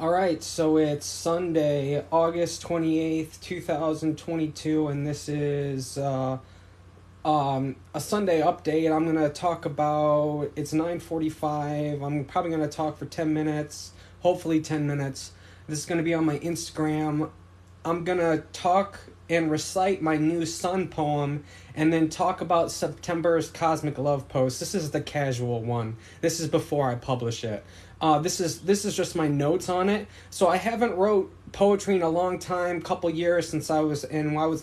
All right, so it's Sunday, August 28th, 2022, and this is a Sunday update. I'm going to talk about, it's 9:45. I'm probably going to talk for 10 minutes, hopefully 10 minutes. This is going to be on my Instagram. I'm going to talk and recite my new Sun poem and then talk about September's Cosmic Love post. This is the casual one. This is before I publish it. This is just my notes on it. So I haven't wrote poetry in a long time, couple years since I was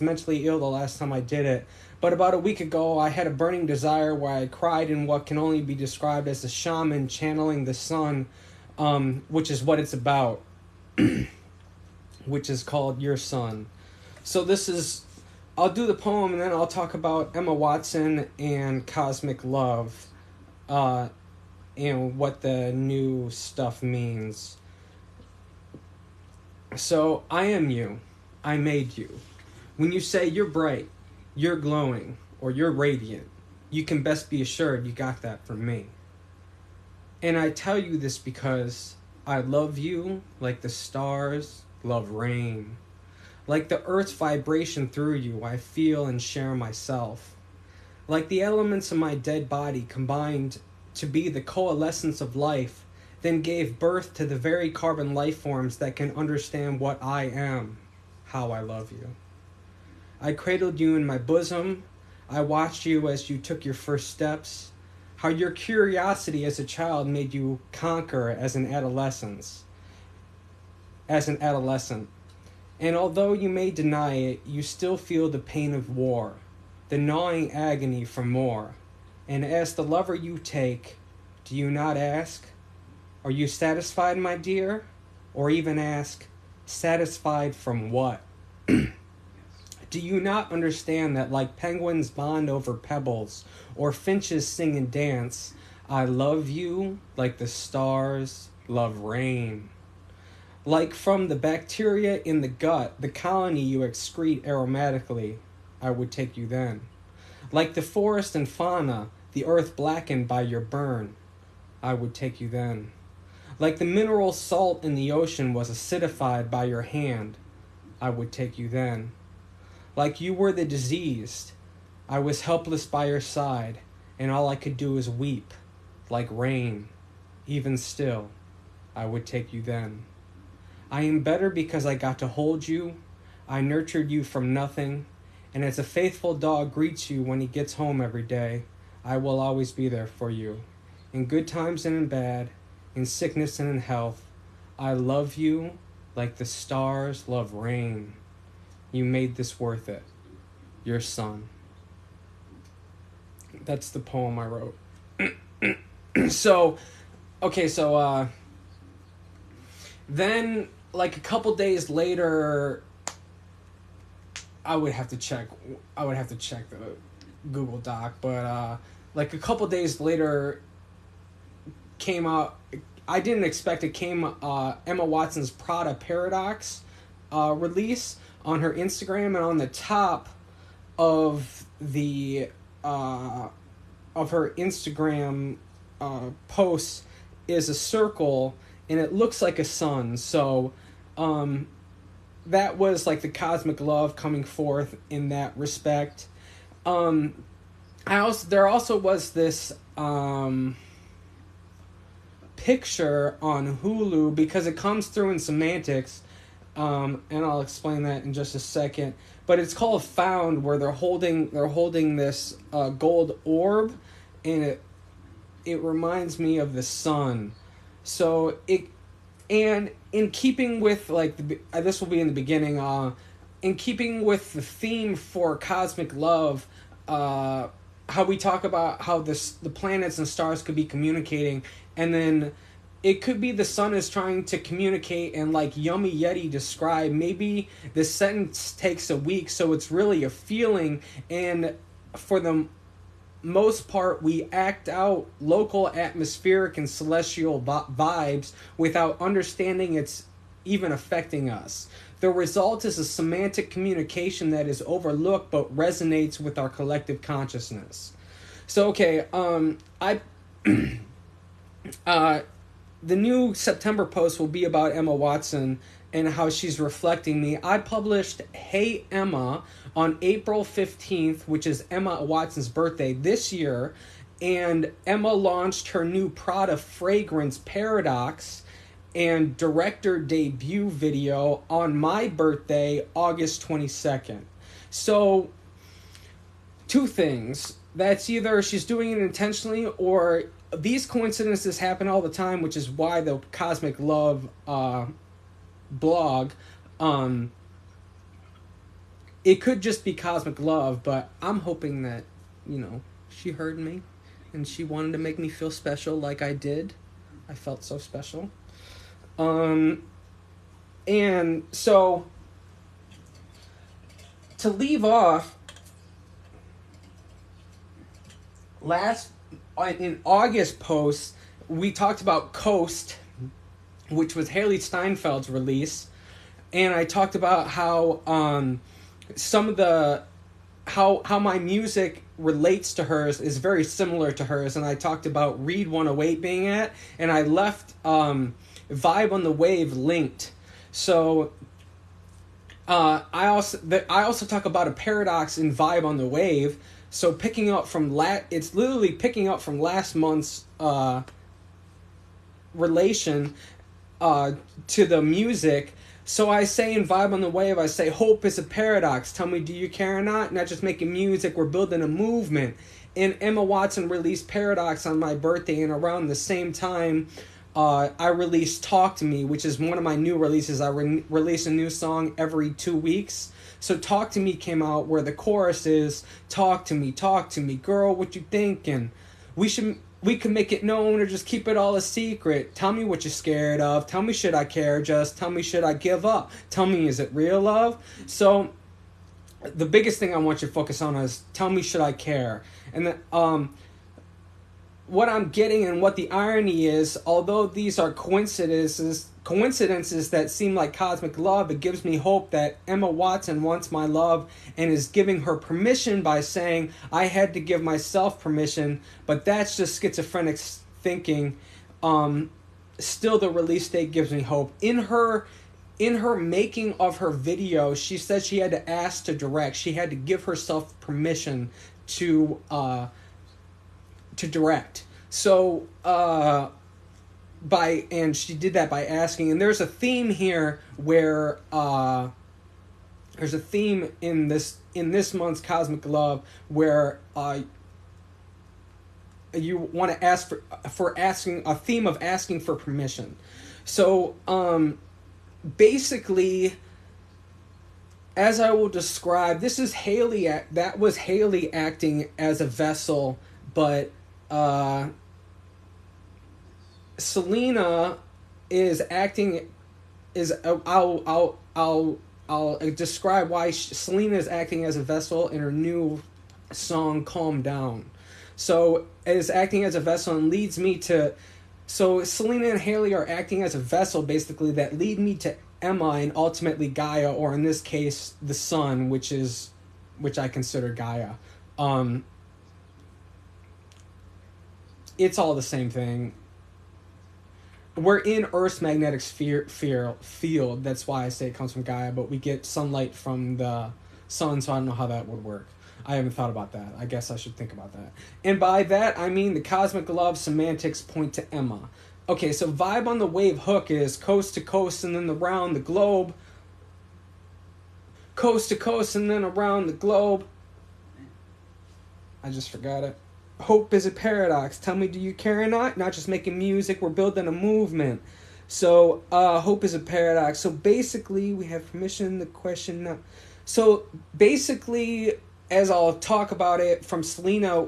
mentally ill the last time I did it. But about a week ago, I had a burning desire where I cried in what can only be described as a shaman channeling the sun, which is what it's about, which is called Your Sun. So I'll do the poem and then I'll talk about Emma Watson and Cosmic Love, and what the new stuff means. So, I am you. I made you. When you say you're bright, you're glowing, or you're radiant, you can best be assured you got that from me. And I tell you this because I love you like the stars love rain. Like the earth's vibration through you, I feel and share myself. Like the elements of my dead body combined to be the coalescence of life, then gave birth to the very carbon life forms that can understand what I am, how I love you. I cradled you in my bosom. I watched you as you took your first steps, how your curiosity as a child made you conquer as an adolescent. And although you may deny it, you still feel the pain of war, the gnawing agony for more. And as the lover you take, do you not ask, are you satisfied, my dear? Or even ask, satisfied from what? Do you not understand that like penguins bond over pebbles, or finches sing and dance, I love you like the stars love rain? Like from the bacteria in the gut, the colony you excrete aromatically, I would take you then. Like the forest and fauna, the earth blackened by your burn, I would take you then. Like the mineral salt in the ocean was acidified by your hand, I would take you then. Like you were the diseased, I was helpless by your side, and all I could do is weep, like rain. Even still, I would take you then. I am better because I got to hold you, I nurtured you from nothing, and as a faithful dog greets you when he gets home every day, I will always be there for you. In good times and in bad, in sickness and in health, I love you like the stars love rain. You made this worth it. Your Sun. That's the poem I wrote. Then, like a couple days later, I would have to check the Google Doc, but like a couple days later came out, I didn't expect it, came Emma Watson's Prada Paradox release on her Instagram, and on the top of the of her Instagram post is a circle, and it looks like a sun. So that was like the cosmic love coming forth in that respect. There also was this picture on Hulu, because it comes through in semantics, and I'll explain that in just a second. But it's called Found, where they're holding this gold orb, and it reminds me of the sun. So and in keeping with this will be in the beginning. In keeping with the theme for cosmic love, how we talk about how the planets and stars could be communicating, and then it could be the sun is trying to communicate, and like Yummy Yeti described, maybe the sentence takes a week, so it's really a feeling, and for the most part we act out local atmospheric and celestial vibes without understanding it's even affecting us. The result is a semantic communication that is overlooked but resonates with our collective consciousness. So, okay, the new September post will be about Emma Watson and how she's reflecting me. I published Hey Emma on April 15th, which is Emma Watson's birthday this year, and Emma launched her new Prada fragrance Paradox and director debut video on my birthday, August 22nd. So, two things. That's either she's doing it intentionally, or these coincidences happen all the time, which is why the Cosmic Love blog, it could just be Cosmic Love, but I'm hoping that, she heard me and she wanted to make me feel special like I did. I felt so special. And so, to leave off, in August post, we talked about Coast, which was Haley Steinfeld's release, and I talked about how some of the how my music relates to hers is very similar to hers, and I talked about Read 108 being it, and I left Vibe on the Wave linked. So I also talk about a paradox in Vibe on the Wave. So picking up from it's literally picking up from last month's relation to the music. So I say in Vibe on the Wave, I say, hope is a paradox. Tell me, do you care or not? Not just making music, we're building a movement. And Emma Watson released Paradox on my birthday, and around the same time, I released Talk to Me, which is one of my new releases. I release a new song every 2 weeks. So Talk to Me came out, where the chorus is, talk to me, girl, what you thinking? We can make it known or just keep it all a secret. Tell me what you're scared of. Tell me, should I care? Just tell me, should I give up? Tell me, is it real love? So the biggest thing I want you to focus on is tell me, should I care? And what I'm getting and what the irony is, although these are coincidences that seem like cosmic love, it gives me hope that Emma Watson wants my love and is giving her permission by saying, I had to give myself permission, but that's just schizophrenic thinking. Still, the release date gives me hope. In her making of her video, she said she had to ask to direct. She had to give herself permission to direct. So, and she did that by asking. And there's a theme here where there's a theme in this month's Cosmic Love where you want to ask for asking, a theme of asking for permission. So basically, as I will describe, this is Haley. That was Haley acting as a vessel, but Selena is acting I'll describe why Selena is acting as a vessel in her new song Calm Down. So is acting as a vessel and leads me to, so Selena and Haley are acting as a vessel basically that lead me to Emma and ultimately Gaia, or in this case the sun, which I consider Gaia. It's all the same thing. We're in Earth's magnetic field. That's why I say it comes from Gaia, but we get sunlight from the sun, so I don't know how that would work. I haven't thought about that. I guess I should think about that. And by that, I mean the cosmic love semantics point to Emma. Okay, so Vibe on the Wave hook is coast to coast and then around the globe. Coast to coast and then around the globe. I just forgot it. Hope is a paradox. Tell me, do you care or not? Not just making music, we're building a movement. So, hope is a paradox. So basically, we have permission, the question now. So basically, as I'll talk about it from Selena,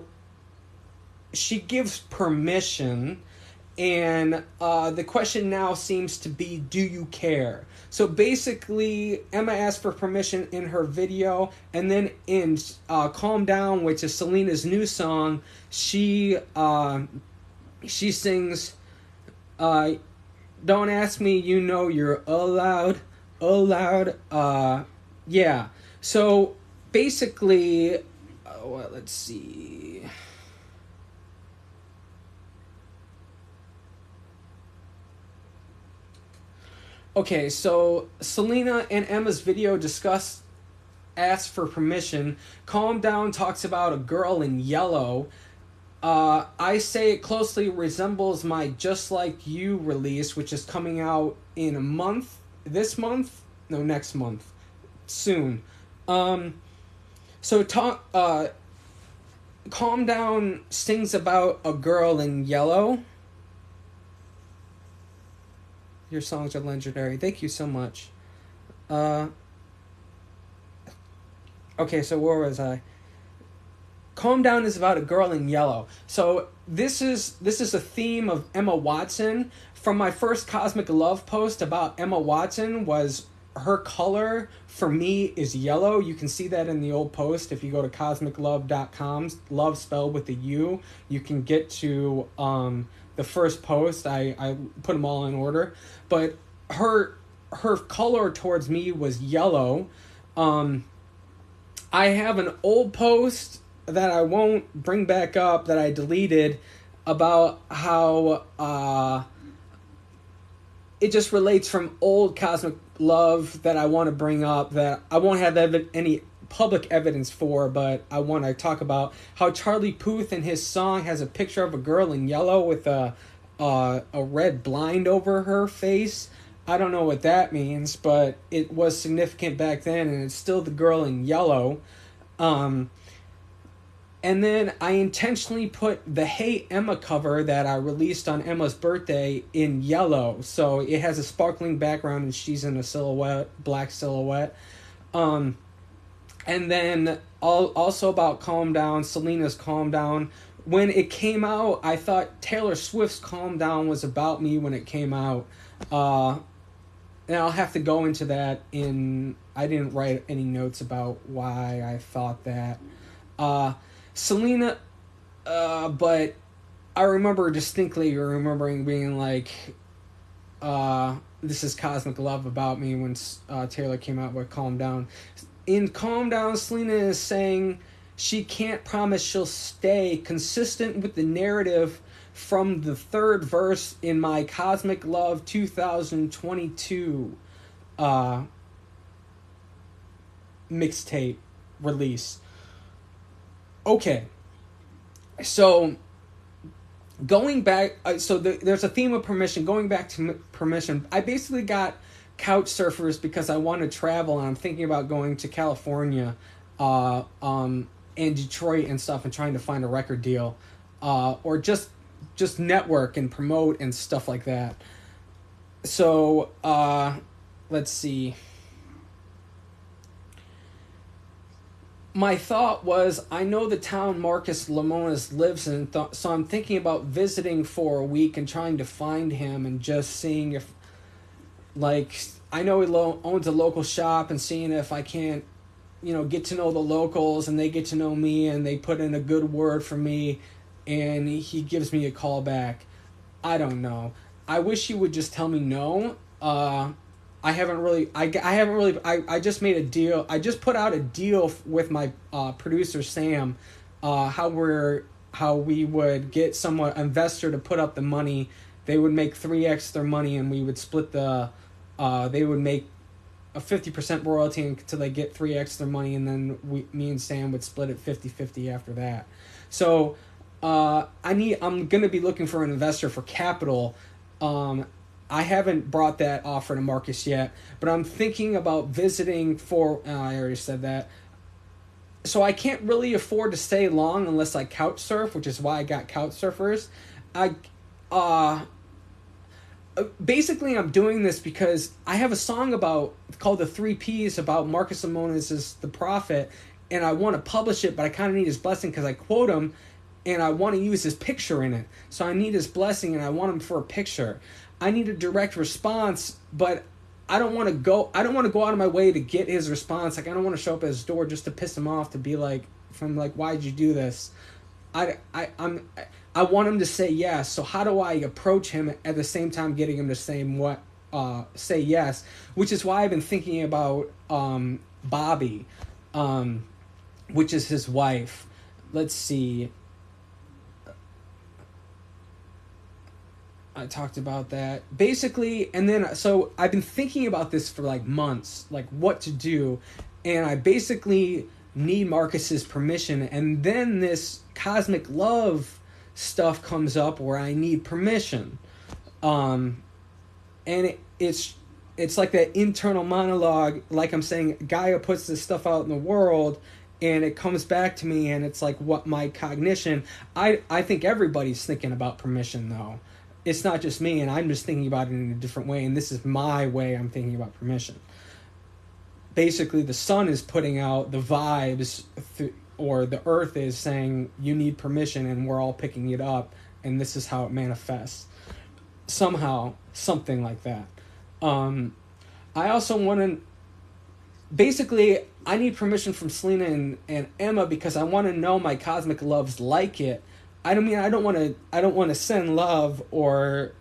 she gives permission, and the question now seems to be, do you care? So basically, Emma asked for permission in her video, and then in Calm Down, which is Selena's new song, she sings, don't ask me, you know you're allowed, yeah. So basically, let's see. Okay, so Selena and Emma's video asks for permission. Calm Down talks about a girl in yellow. I say it closely resembles my Just Like You release, which is coming out in a month. This month? No, next month. Soon. Um, so Calm Down sings about a girl in yellow. Your songs are legendary. Thank you so much. Okay, so where was I? Calm Down is about a girl in yellow. So this is a theme of Emma Watson. From my first Cosmic Love post about Emma Watson was her color for me is yellow. You can see that in the old post. If you go to cosmiclove.com, love spelled with a U, you can get to the first post. I put them all in order. But her color towards me was yellow. I have an old post that I won't bring back up that I deleted about how it just relates from old Cosmic Love that I want to bring up that I won't have any public evidence for, but I want to talk about how Charlie Puth in his song has a picture of a girl in yellow with a red blind over her face. I don't know what that means, but it was significant back then, and it's still the girl in yellow. And then I intentionally put the Hey Emma cover that I released on Emma's birthday in yellow. So it has a sparkling background and she's in a black silhouette. And then also about Calm Down, Selena's Calm Down. When it came out, I thought Taylor Swift's Calm Down was about me when it came out. And I'll have to go into that I didn't write any notes about why I thought that. Selena, but I remember distinctly remembering being like, this is Cosmic Love about me when Taylor came out with Calm Down. In Calm Down, Selena is saying she can't promise she'll stay consistent with the narrative from the third verse in my Cosmic Love 2022 mixtape release. Okay, so going back, there's a theme of permission. Going back to permission, I basically got couch surfers because I want to travel, and I'm thinking about going to California, and Detroit and stuff, and trying to find a record deal, or just network and promote and stuff like that. So let's see. My thought was, I know the town Marcus Lemonis lives in, so I'm thinking about visiting for a week and trying to find him and just seeing if, like, I know he owns a local shop and seeing if I can't, get to know the locals and they get to know me and they put in a good word for me and he gives me a call back. I don't know. I wish he would just tell me no. I just made a deal. I just put out a deal with my producer Sam, how we would get an investor to put up the money. They would make 3x their money, and we would split they would make a 50% royalty until they get 3x their money, and then me and Sam would split it 50-50 after that. So I'm gonna be looking for an investor for capital. I haven't brought that offer to Marcus yet, but I'm thinking about visiting I already said that. So I can't really afford to stay long unless I couch surf, which is why I got couch surfers. Basically I'm doing this because I have a song called The 3 Ps about Marcus Lemonis' The Prophet, and I want to publish it, but I kind of need his blessing because I quote him, and I want to use his picture in it. So I need his blessing, and I want him for a picture. I need a direct response, but I don't want to go out of my way to get his response. Like, I don't want to show up at his door just to piss him off, to be like, why'd you do this? I want him to say yes. So how do I approach him at the same time getting him to say yes? Which is why I've been thinking about Bobby, which is his wife. Let's see. I talked about that. Basically, and then, so I've been thinking about this for like months, like what to do. And I basically need Marcus's permission. And then this cosmic love stuff comes up where I need permission. And it's like that internal monologue, like I'm saying, Gaia puts this stuff out in the world, and it comes back to me, and it's like what my cognition. I think everybody's thinking about permission, though. It's not just me, and I'm just thinking about it in a different way, and this is my way I'm thinking about permission. Basically, the sun is putting out the vibes, or the earth is saying, you need permission, and we're all picking it up, and this is how it manifests. Somehow, something like that. I also want to... Basically, I need permission from Selena and Emma because I want to know my cosmic loves like it. I don't want to send love or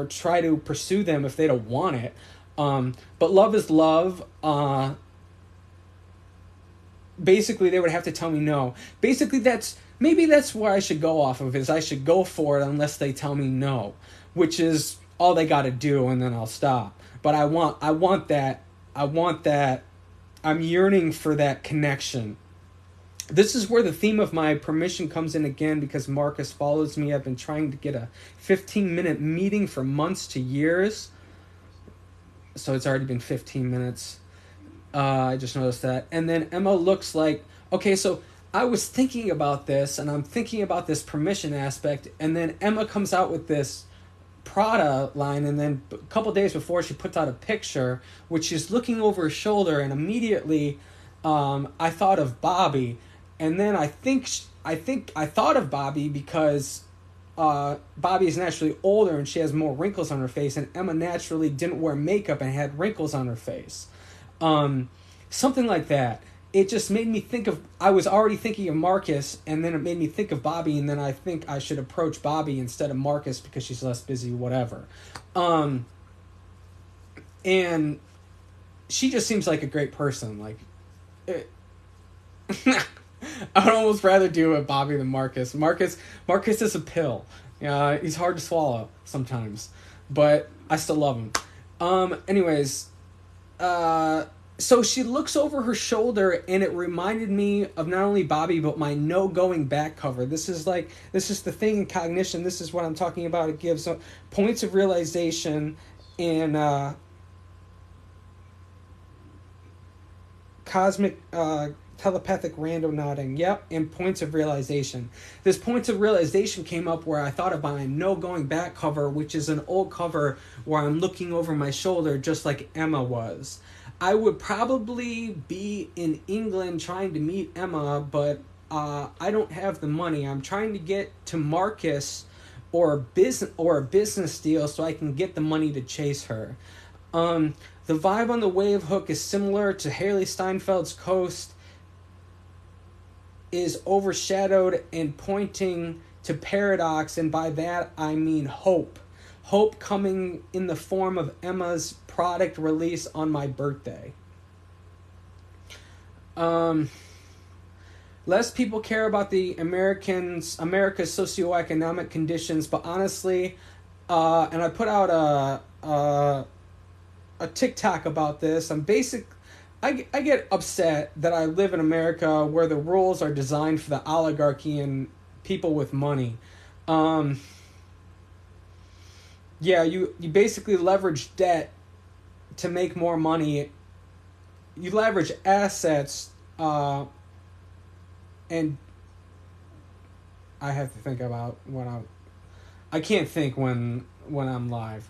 try to pursue them if they don't want it. But love is love. Basically, they would have to tell me no. Basically, that's where I should go off of, is I should go for it unless they tell me no, which is all they got to do, and then I'll stop. But I want that. I'm yearning for that connection. This is where the theme of my permission comes in again, because Marcus follows me. I've been trying to get a 15-minute meeting for months to years. So it's already been 15 minutes. I just noticed that. And then Emma looks like... Okay, so I was thinking about this, and I'm thinking about this permission aspect, and then Emma comes out with this Prada line, and then a couple days before she puts out a picture, which she's looking over her shoulder, and immediately I thought of Bobby. And then I think I thought of Bobby because Bobby is naturally older and she has more wrinkles on her face, and Emma naturally didn't wear makeup and had wrinkles on her face. Something like that. It just made me think of... I was already thinking of Marcus, and then it made me think of Bobby, and then I think I should approach Bobby instead of Marcus because she's less busy, whatever. And she just seems like a great person. Like... I would almost rather do it Bobby than Marcus. Marcus is a pill. He's hard to swallow sometimes, but I still love him. Anyways, so she looks over her shoulder, and it reminded me of not only Bobby but my No Going Back cover. This is the thing in cognition. This is what I'm talking about. It gives points of realization and cosmic. Telepathic random nodding. Yep, and points of realization. This points of realization came up where I thought about my No Going Back cover, which is an old cover where I'm looking over my shoulder just like Emma was. I would probably be in England trying to meet Emma, but I don't have the money. I'm trying to get to Marcus or a business deal so I can get the money to chase her. The vibe on the wave hook is similar to Haley Steinfeld's Coast, is overshadowed and pointing to paradox, and by that I mean hope. Hope coming in the form of Emma's product release on my birthday. Less people care about the America's socioeconomic conditions, but honestly, and I put out a TikTok about this. I get upset that I live in America where the rules are designed for the oligarchy and people with money. Yeah, you basically leverage debt to make more money. You leverage assets, and I have to think about I can't think when I'm live.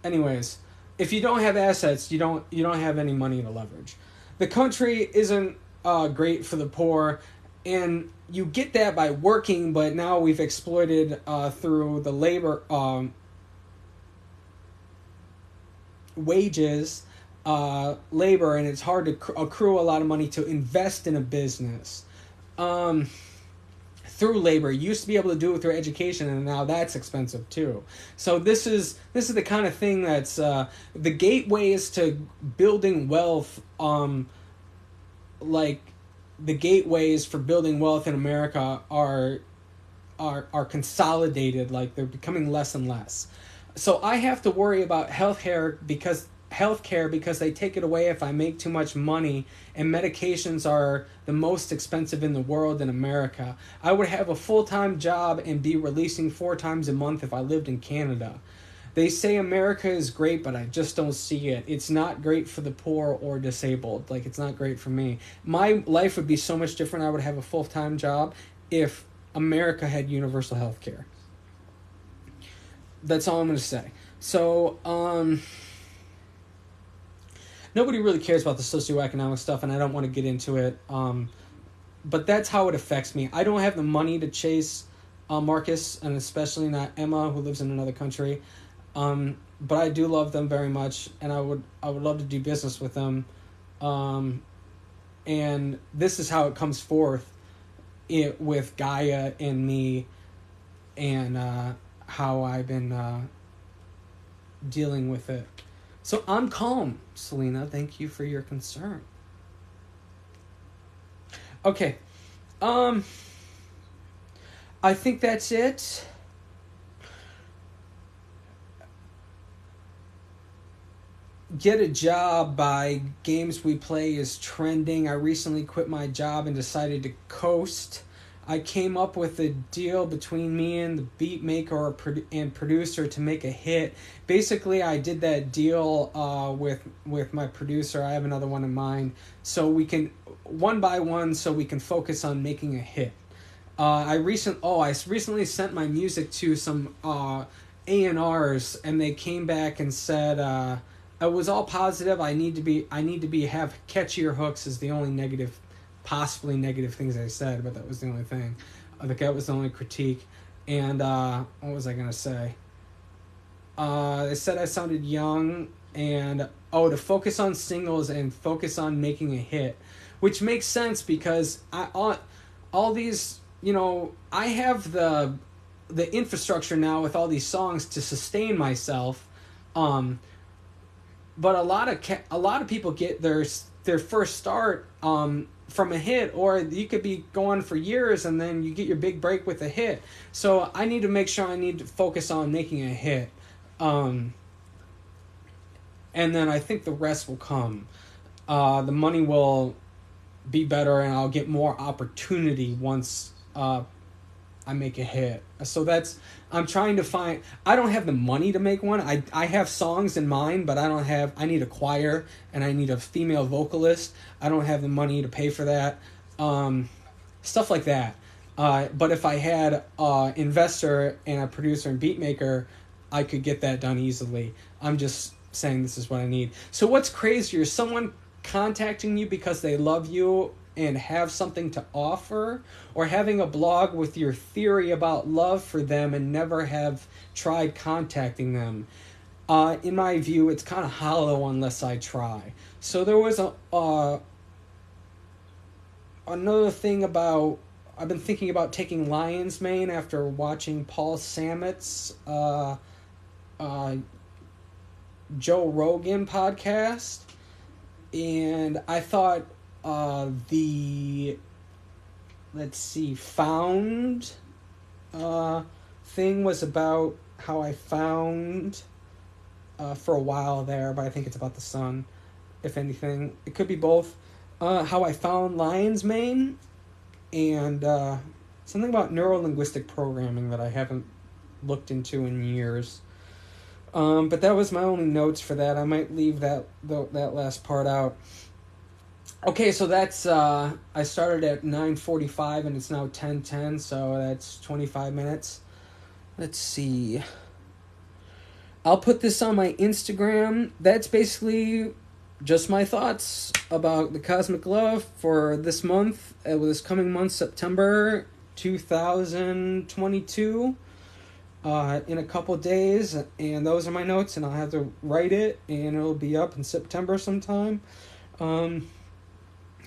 Anyways. If you don't have assets, you don't have any money to leverage. The country isn't great for the poor, and you get that by working, but now we've exploited through the labor wages, labor, and it's hard to accrue a lot of money to invest in a business. Through labor. You used to be able to do it through education, and now that's expensive too. So this is the kind of thing that's the gateways to building wealth. Like the gateways for building wealth in America are are consolidated, like they're becoming less and less. So I have to worry about healthcare because they take it away if I make too much money, and medications are the most expensive in the world in America. I would have a full-time job and be releasing 4 times a month if I lived in Canada. They say America is great, but I just don't see it. It's not great for the poor or disabled. Like, it's not great for me. My life would be so much different. I would have a full-time job if America had universal health care. That's all I'm going to say. So, nobody really cares about the socioeconomic stuff, and I don't want to get into it. But that's how it affects me. I don't have the money to chase Marcus, and especially not Emma, who lives in another country. But I do love them very much, and I would love to do business with them. And this is how it comes forth with Gaia and me, and how I've been dealing with it. So I'm calm, Selena. Thank you for your concern. Okay. I think that's it. Get a Job by Games We Play is trending. I recently quit my job and decided to coast. I came up with a deal between me and the beat maker and producer to make a hit. Basically, I did that deal with my producer. I have another one in mind. So we can, one by one, so we can focus on making a hit. I recently sent my music to some A&Rs, and they came back and said it was all positive. I need to have catchier hooks is the only possibly negative things I said, but that was the only thing. That was the only critique. And what was I gonna say? They said I sounded young, and to focus on singles and focus on making a hit, which makes sense because all these, I have the infrastructure now with all these songs to sustain myself. But a lot of people get their first start from a hit, or you could be going for years and then you get your big break with a hit. So I need to make sure I need to focus on making a hit. And then I think the rest will come. The money will be better, and I'll get more opportunity once I make a hit. So I'm trying to find, I don't have the money to make one. I have songs in mind, but I need a choir, and I need a female vocalist. I don't have the money to pay for that. Stuff like that. But if I had an investor and a producer and beat maker, I could get that done easily. I'm just saying this is what I need. So what's crazier, someone contacting you because they love you and have something to offer, or having a blog with your theory about love for them and never have tried contacting them? In my view, it's kind of hollow unless I try. So there was another thing about, I've been thinking about taking lion's mane after watching Paul Sammet's Joe Rogan podcast, and I thought found thing was about how I found for a while there, but I think it's about the sun, if anything. It could be both. How I found lion's mane, and something about neuro-linguistic programming that I haven't looked into in years. But that was my only notes for that. I might leave that last part out. Okay, so that's, I started at 9:45 and it's now 10:10, so that's 25 minutes. Let's see. I'll put this on my Instagram. That's basically just my thoughts about the Cosmic Love for this month, this coming month, September 2022, in a couple days. And those are my notes, and I'll have to write it, and it'll be up in September sometime.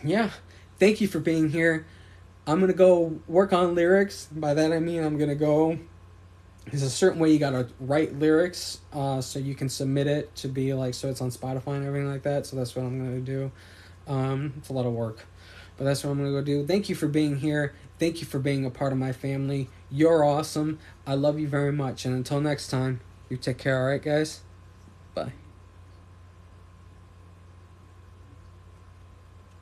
Yeah, thank you for being here. I'm going to go work on lyrics. By that I mean I'm going to go... There's a certain way you got to write lyrics so you can submit it to be like... So it's on Spotify and everything like that. So that's what I'm going to do. It's a lot of work. But that's what I'm going to go do. Thank you for being here. Thank you for being a part of my family. You're awesome. I love you very much. And until next time, you take care, alright, guys? Bye.